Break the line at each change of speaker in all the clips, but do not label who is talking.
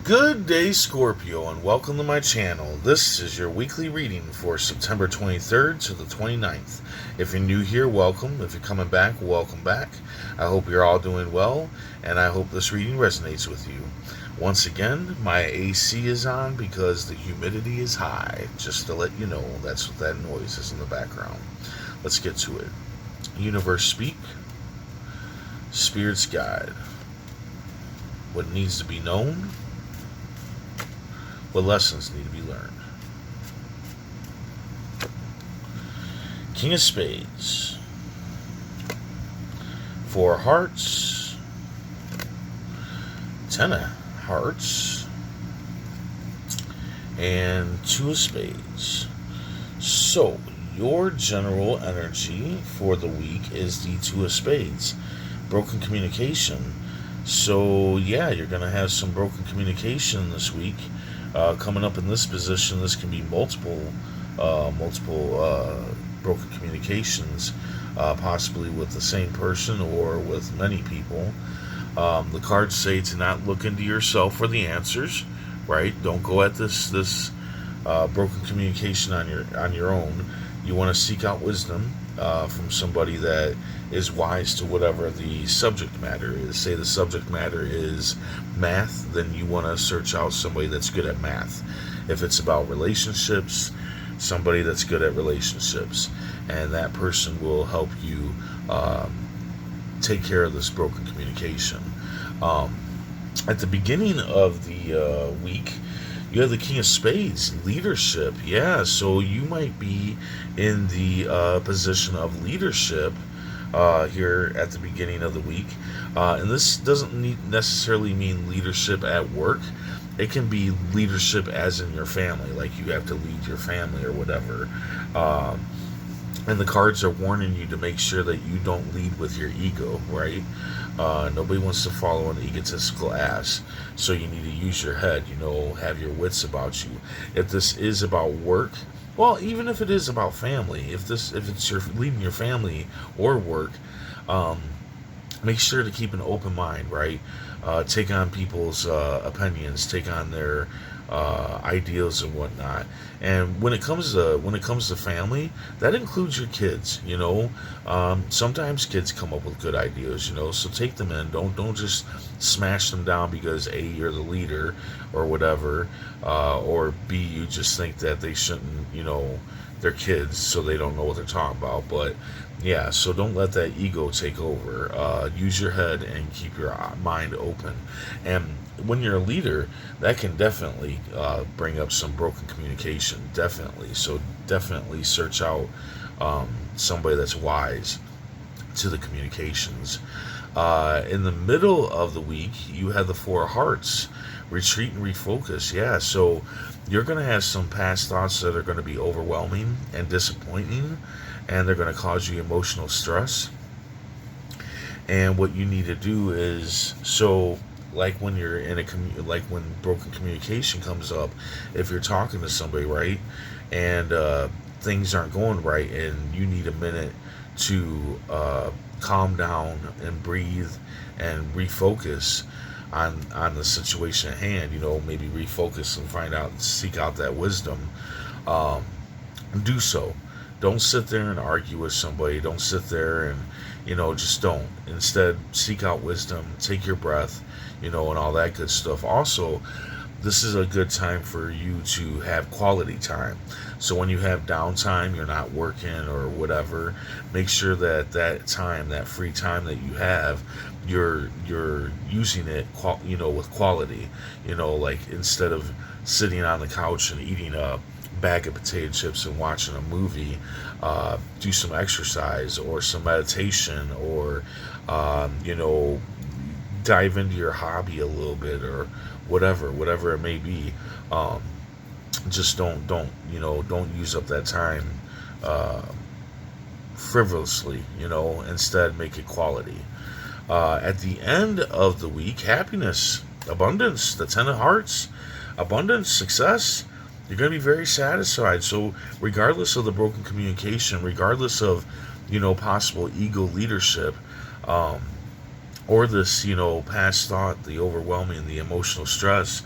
Good day, Scorpio, and welcome to my channel. This is your weekly reading for September 23rd to the 29th. If you're new here, welcome. If you're coming back, welcome back. I hope you're all doing well, and I hope this reading resonates with you. Once again, my AC is on because the humidity is high. Just to let you know, that's what that noise is in the background. Let's get to it. Universe speak. Spirits guide. What needs to be known. What lessons need to be learned. King of Spades. Four Hearts. Ten of Hearts. And Two of Spades. So, your general energy for the week is the Two of Spades. Broken communication. So, yeah, you're going to have some broken communication this week. Coming up in this position, this can be multiple broken communications, possibly with the same person or with many people. The cards say to not look into yourself for the answers, right? Don't go at this broken communication on your own. You want to seek out wisdom from somebody that is wise to whatever the subject matter is. Say the subject matter is math, then you want to search out somebody that's good at math. If it's about relationships, somebody that's good at relationships, and that person will help you take care of this broken communication. At the beginning of the week, you have the King of Spades, leadership. Yeah, so you might be in the position of leadership here at the beginning of the week. And this doesn't necessarily mean leadership at work. It can be leadership as in your family, like you have to lead your family or whatever. And the cards are warning you to make sure that you don't lead with your ego, right? Nobody wants to follow an egotistical ass, so you need to use your head, have your wits about you. If this is about work, well, even if it is about family, if it's your leading your family or work, make sure to keep an open mind, right? Take on people's opinions, take on their ideals and whatnot. And when it comes to family, that includes your kids. Sometimes kids come up with good ideas. So take them in. Don't just smash them down because A, you're the leader or whatever, or B, you just think that they shouldn't. They're kids, so they don't know what they're talking about. But yeah, so don't let that ego take over. Use your head and keep your mind open. And when you're a leader, that can definitely bring up some broken communication. Definitely. So definitely search out somebody that's wise to the communications. In the middle of the week, you have the Four Hearts. Retreat and refocus. Yeah, so you're going to have some past thoughts that are going to be overwhelming and disappointing, and they're going to cause you emotional stress. And what you need to do is, so like when you're in like when broken communication comes up, if you're talking to somebody, right, and things aren't going right, and you need a minute to calm down and breathe and refocus on the situation at hand, maybe refocus and seek out that wisdom. Do so. Don't sit there and argue with somebody. Don't sit there and just don't. Instead, seek out wisdom, take your breath, and all that good stuff. Also, this is a good time for you to have quality time. So when you have downtime, you're not working or whatever, make sure that time, that free time that you have, you're using it, with quality. Like instead of sitting on the couch and eating a bag of potato chips and watching a movie, do some exercise or some meditation, or dive into your hobby a little bit, or whatever it may be. Just don't use up that time frivolously. Instead, make it quality. At the end of the week, happiness, abundance, the Ten of Hearts, abundance, success. You're going to be very satisfied. So regardless of the broken communication, regardless of possible ego leadership, or this, past thought, the overwhelming, the emotional stress,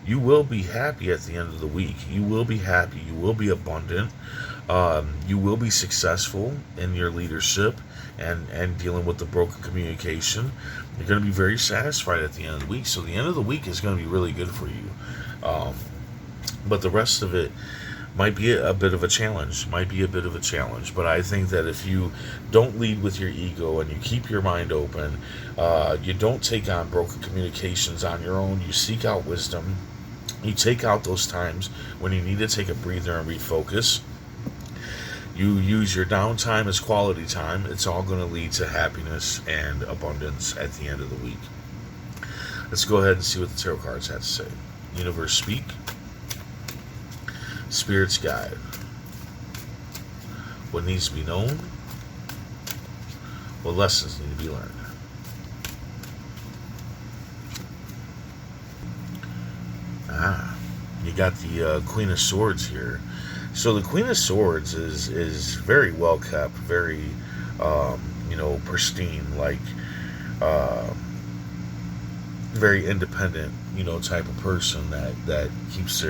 you will be happy at the end of the week. You will be happy. You will be abundant. You will be successful in your leadership and dealing with the broken communication. You're going to be very satisfied at the end of the week. So the end of the week is going to be really good for you. Um, but the rest of it might be a bit of a challenge. Might be a bit of a challenge. But I think that if you don't lead with your ego and you keep your mind open, you don't take on broken communications on your own. You seek out wisdom. You take out those times when you need to take a breather and refocus. You use your downtime as quality time. It's all going to lead to happiness and abundance at the end of the week. Let's go ahead and see what the tarot cards have to say. Universe speak. Spirits guide. What needs to be known? What lessons need to be learned? You got the Queen of Swords here. So the Queen of Swords is very well kept, very pristine, like very independent, type of person that keeps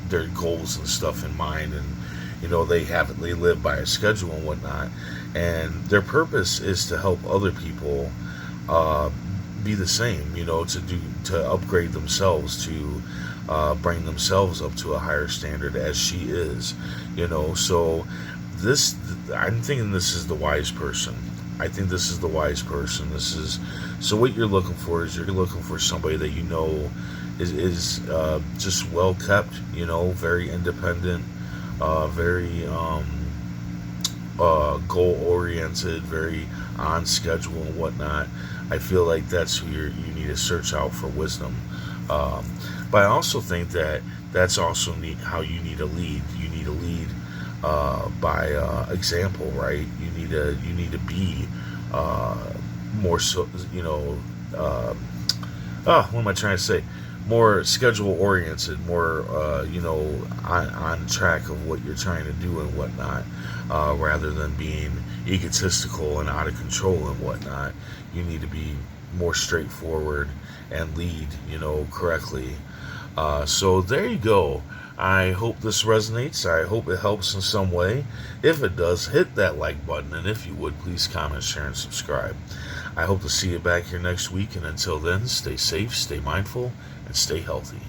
their goals and stuff in mind, and they live by a schedule and whatnot, and their purpose is to help other people be the same, to upgrade themselves, to bring themselves up to a higher standard as she is, so I'm thinking this is the wise person. I think this is the wise person. So what you're looking for is you're looking for somebody that is just well kept, very independent, very goal oriented, very on schedule and whatnot. I feel like that's who you need to search out for wisdom. But I also think that that's also how you need to lead. You need to lead by example, right? You need to be more so, what am I trying to say? More schedule oriented, more on track of what you're trying to do and whatnot, rather than being egotistical and out of control and whatnot. You need to be more straightforward and lead, correctly. So there you go. I hope this resonates. I hope it helps in some way. If it does, hit that like button, and if you would, please comment, share, and subscribe. I hope to see you back here next week, and until then, stay safe, stay mindful, and stay healthy.